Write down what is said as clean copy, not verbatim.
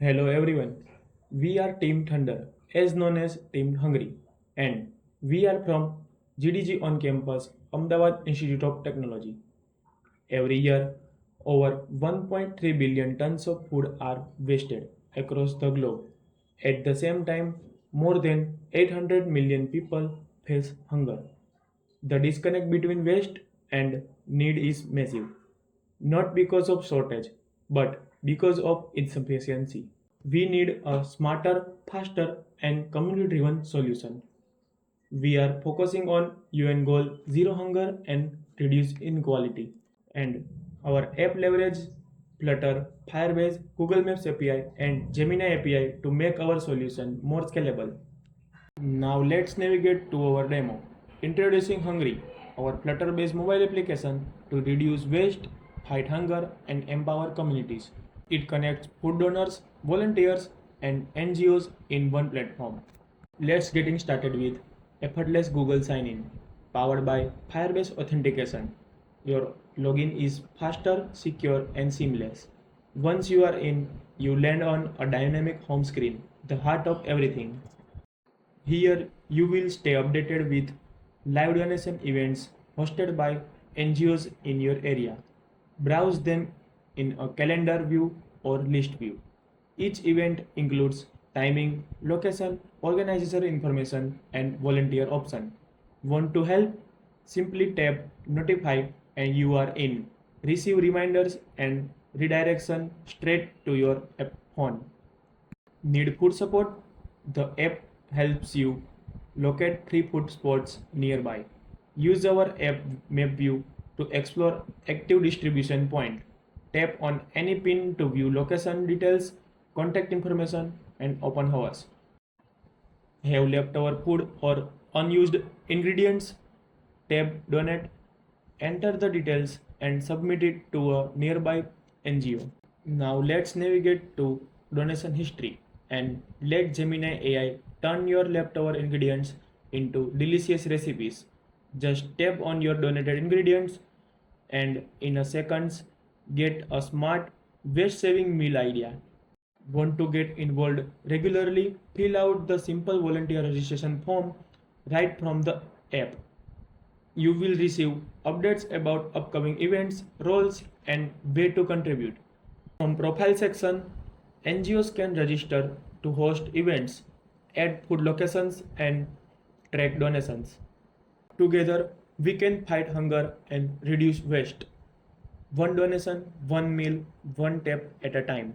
Hello everyone. We are Team Thunder, as known as Team Hungry, and we are from GDG on campus, Ahmedabad Institute of Technology. Every year, over 1.3 billion tons of food are wasted across the globe. At the same time, more than 800 million people face hunger. The disconnect between waste and need is massive, not because of shortage, but because of insufficiency. We need a smarter, faster, and community driven solution. We are focusing on UN goal zero hunger and reduce inequality. And our app leverage Flutter, Firebase, Google Maps API, and Gemini API to make our solution more scalable. Now let's navigate to our demo. Introducing Hungry, our Flutter-based mobile application to reduce waste, fight hunger, and empower communities. It connects food donors, volunteers, and NGOs in one platform. Let's getting started with effortless Google sign-in, powered by Firebase authentication. Your login is faster, secure, and seamless. Once you are in, you land on a dynamic home screen, the heart of everything. Here you will stay updated with live donation events hosted by NGOs in your area. Browse them in a calendar view or list view. Each event includes timing, location, organizer information, and volunteer option. Want to help? Simply tap notify and you are in. Receive reminders and redirection straight to your app phone. Need food support? The app helps you locate 3 food spots nearby. Use our app map view to explore active distribution point. Tap on any pin to view location details, contact information, and open hours. Have leftover food or unused ingredients? Tap donate, enter the details, and submit it to a nearby NGO. Now let's navigate to donation history and let Gemini AI turn your leftover ingredients into delicious recipes. Just tap on your donated ingredients and in a seconds get a smart waste saving meal idea. Want to get involved regularly? Fill out the simple volunteer registration form right from the app. You will receive updates about upcoming events, roles, and way to contribute. From profile section, NGOs can register to host events, add food locations, and track donations. Together, we can fight hunger and reduce waste. One donation, one meal, one tap at a time.